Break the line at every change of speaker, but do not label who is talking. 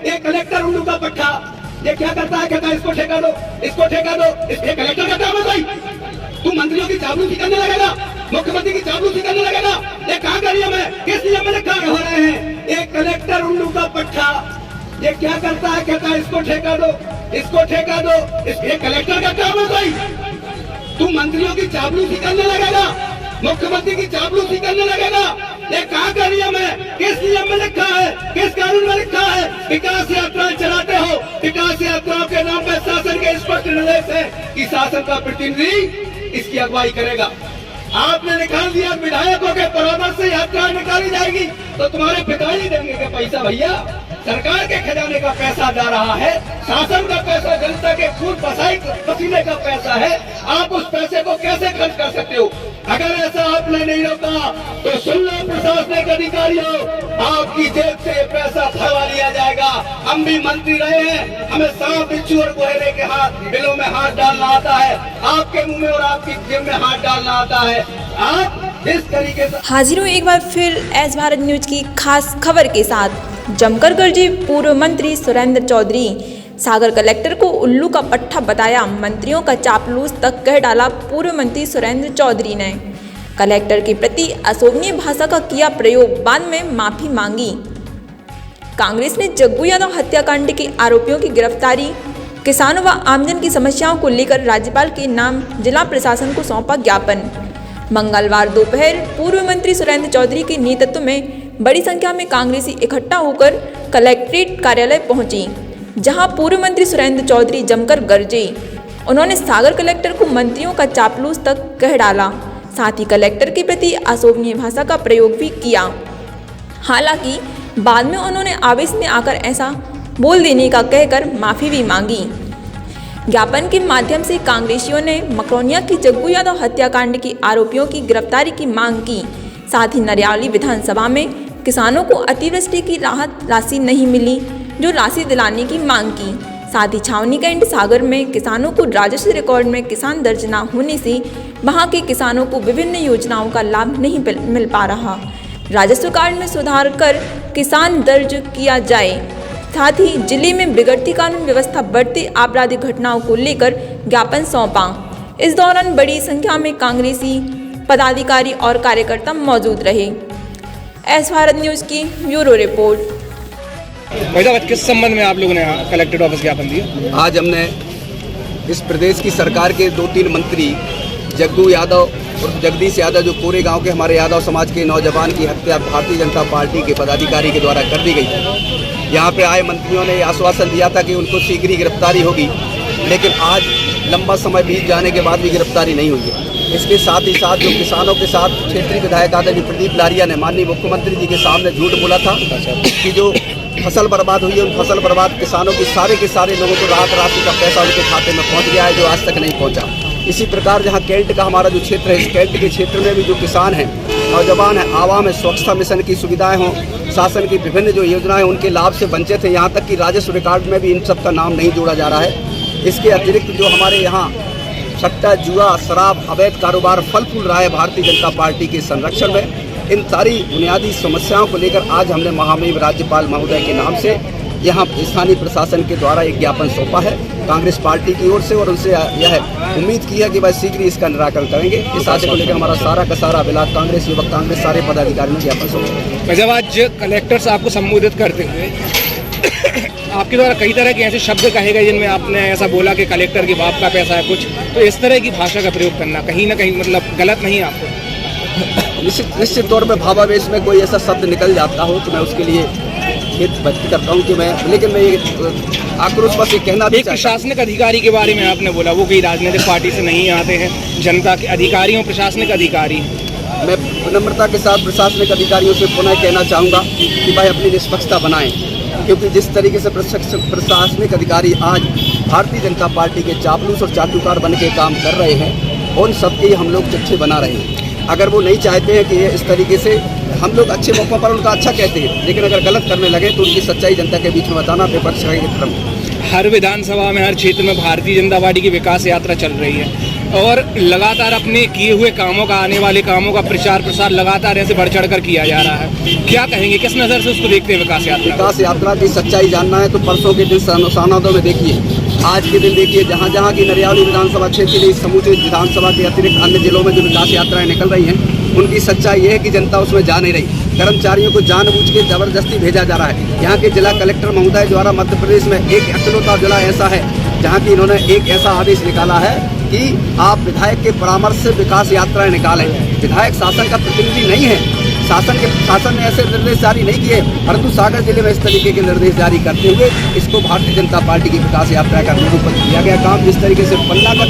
एक कलेक्टर उल्लू का पट्टा, ये क्या करता है? कहता है इसको ठेका दो, इसको ठेका दो। ये कलेक्टर का काम है भाई? तू मंत्रियों की चापलूसी करने लगेगा, मुख्यमंत्री की चापलूसी करने लगेगा। ये कहाँ का नियम है? किस नियम में लिखा हो रहे हैं? एक कलेक्टर उल्लू का पट्टा, ये क्या करता है? कहता है इसको ठेका दो, इसको ठेका दो। ये कलेक्टर का काम है भाई? तू मंत्रियों की चापलूसी करने लगेगा, मुख्यमंत्री की चापलूसी करने लगेगा। ये कहाँ का नियम है? किस नियम में लिखा है? किस कानून में लिखा है? विकास यात्राएं चलाते हो, विकास यात्राओं के नाम पर शासन के स्पष्ट निर्देश है कि शासन का प्रतिनिधि इसकी अगुवाई करेगा। आपने निकाल दिया विधायकों के परामर्श से यात्रा निकाली जाएगी, तो तुम्हारे पिताजी देंगे क्या पैसा? भैया, सरकार के खजाने का पैसा जा रहा है, शासन का पैसा, जनता के खून पसीने का पैसा है। आप उस पैसे को कैसे खर्च कर सकते हो? अगर ऐसा आपने नहीं रोका तो सुन लो प्रशासनिक अधिकारियों, आपकी जेब से ये पैसा भरवा लिया जाएगा। हम भी मंत्री रहे हैं, हमें सांप, बिच्छू और गोहरे के बिलों में हाथ डालना आता है, आपके मुंह में और आपकी जेब में हाथ डालना आता है। आप इस तरीके से
हाजिर एक बार फिर एस भारत न्यूज की खास खबर के साथ। जमकर गरजे पूर्व मंत्री सुरेंद्र चौधरी, सागर कलेक्टर को उल्लू का पट्टा बताया, मंत्रियों का चापलूस तक कह डाला पूर्व मंत्री सुरेंद्र चौधरी ने। कलेक्टर के प्रति अशोभनीय भाषा का किया प्रयोग, बाद में माफी मांगी। कांग्रेस ने जग्गू यादव हत्याकांड के आरोपियों की गिरफ्तारी, किसानों व आमजन की समस्याओं को लेकर राज्यपाल के नाम जिला प्रशासन को सौंपा ज्ञापन। मंगलवार दोपहर पूर्व मंत्री सुरेंद्र चौधरी के नेतृत्व में बड़ी संख्या में कांग्रेसी इकट्ठा होकर कलेक्ट्रेट कार्यालय पहुंची, जहां पूर्व मंत्री सुरेंद्र चौधरी जमकर गरजे। उन्होंने सागर कलेक्टर को मंत्रियों का चापलूस तक कह डाला, साथ ही कलेक्टर के प्रति अशोभनीय भाषा का प्रयोग भी किया। हालांकि बाद में उन्होंने आवेश में आकर ऐसा बोल देने का कहकर माफी भी मांगी। ज्ञापन के माध्यम से कांग्रेसियों ने मकरोनिया की जग्गू यादव हत्याकांड के आरोपियों की गिरफ्तारी की मांग की। साथ ही नरियाली विधानसभा में किसानों को अतिवृष्टि की राहत राशि नहीं मिली, जो राशि दिलाने की मांग की। साथ ही छावनी कैंट सागर में किसानों को राजस्व रिकॉर्ड में किसान दर्ज न होने से वहां के किसानों को विभिन्न योजनाओं का लाभ नहीं मिल पा रहा, राजस्व कार्ड में सुधार कर किसान दर्ज किया जाए। साथ ही जिले में बिगड़ती कानून व्यवस्था, बढ़ती आपराधिक घटनाओं को लेकर ज्ञापन सौंपा। इस दौरान बड़ी संख्या में कांग्रेसी पदाधिकारी और कार्यकर्ता मौजूद रहे। एस भारत न्यूज की ब्यूरो रिपोर्ट।
किस संबंध में आप लोगों ने कलेक्टेड ऑफिस ज्ञापन दिया?
आज हमने इस प्रदेश की सरकार के 2-3 मंत्री जग्गू यादव और जगदीश यादव, जो पूरे गांव के हमारे यादव समाज के नौजवान की हत्या भारतीय जनता पार्टी के पदाधिकारी के द्वारा कर दी गई। यहाँ पे आए मंत्रियों ने आश्वासन दिया था कि उनको शीघ्र ही गिरफ्तारी होगी, लेकिन आज लंबा समय बीत जाने के बाद भी गिरफ्तारी नहीं हुई है। इसके साथ ही साथ जो किसानों के साथ क्षेत्रीय विधायक आदरणीय प्रदीप लारिया ने माननीय मुख्यमंत्री जी के सामने झूठ बोला था कि जो फसल बर्बाद हुई है, उन फसल बर्बाद किसानों की सारे के सारे लोगों को राहत राशि का पैसा उनके खाते में पहुंच गया है, जो आज तक नहीं पहुंचा। इसी प्रकार जहां कैंट का हमारा जो क्षेत्र है, इस कैंट के क्षेत्र में भी जो किसान हैं, नौजवान हैं, आवाम है, स्वच्छता मिशन की सुविधाएं हों, शासन की विभिन्न जो योजनाएं उनके लाभ से वंचित है। यहाँ तक कि राजस्व रिकॉर्ड में भी इन सब का नाम नहीं जोड़ा जा रहा है। इसके अतिरिक्त जो हमारे यहाँ सट्टा, जुआ, शराब, अवैध कारोबार फल फूल रहा है भारतीय जनता पार्टी के संरक्षण में, इन सारी बुनियादी समस्याओं को लेकर आज हमने महामहिम राज्यपाल महोदय के नाम से यहाँ स्थानीय प्रशासन के द्वारा एक ज्ञापन सौंपा है कांग्रेस पार्टी की ओर से, और उनसे यह उम्मीद की है कि वह शीघ्र इसका निराकरण करेंगे। इस आशय को लेकर हमारा सारा का सारा बिलाट कांग्रेस, युवक कांग्रेस, सारे पदाधिकारियों ने ज्ञापन सौंपा।
जब आज कलेक्टर साहब को संबोधित करते हुए आपके द्वारा कई तरह के ऐसे शब्द कहे गए जिनमें आपने ऐसा बोला कि कलेक्टर के बाप का पैसा है कुछ, तो इस तरह की भाषा का प्रयोग करना कहीं ना कहीं मतलब गलत नहीं है आपको?
निश्चित तौर पर भावावेश में कोई ऐसा शब्द निकल जाता हो तो मैं उसके लिए खेद व्यक्त करता हूँ कि लेकिन मैं ये आक्रोश बस ये कहना भी
एक प्रशासनिक अधिकारी के बारे में आपने बोला, वो कोई राजनीतिक पार्टी से नहीं आते हैं, जनता के अधिकारियों, प्रशासनिक अधिकारी।
मैं विनम्रता के साथ प्रशासनिक अधिकारियों से पुनः कहना चाहूँगा कि भाई अपनी निष्पक्षता बनाएं, क्योंकि जिस तरीके से प्रशासनिक अधिकारी आज भारतीय जनता पार्टी के चापलूस और चाटुकार बन के काम कर रहे हैं, उन सबके हम लोग चिट्ठे बना रहे हैं। अगर वो नहीं चाहते हैं कि ये इस तरीके से, हम लोग अच्छे मौक़ों पर उनका अच्छा कहते हैं, लेकिन अगर गलत करने लगे तो उनकी सच्चाई जनता के बीच में बताना विपक्ष का क्रम।
हर विधानसभा में, हर क्षेत्र में भारतीय जनता पार्टी की विकास यात्रा चल रही है। और लगातार अपने किए हुए कामों का, आने वाले कामों का प्रचार प्रसार लगातार ऐसे बढ़ चढ़ कर किया जा रहा है। क्या कहेंगे, किस नज़र से उसको देखते हैं विकास यात्रा?
विकास यात्रा की सच्चाई जानना है तो परसों के दिन सानोदों में देखिए, आज के दिन देखिए, जहाँ जहाँ की नरियावली विधानसभा क्षेत्र के समूचे विधानसभा के अतिरिक्त अन्य जिलों में जो विकास यात्राएं निकल रही हैं, उनकी सच्चाई ये है कि जनता उसमें जा नहीं रही। कर्मचारियों को जानबूझ के जबरदस्ती भेजा जा रहा है। यहाँ के जिला कलेक्टर महोदय द्वारा मध्य प्रदेश में एक इकलौता जिला ऐसा है जहाँ की इन्होंने एक ऐसा आदेश निकाला है कि आप विधायक के परामर्श से विकास यात्राएं निकालें। विधायक शासन का प्रतिनिधि नहीं है, शासन ने ऐसे निर्देश जारी नहीं किए, परंतु सागर जिले में इस तरीके के निर्देश जारी करते हुए इसको भारतीय जनता पार्टी की विकास यात्रा का निरूपण किया गया। काम जिस तरीके से पन्ना का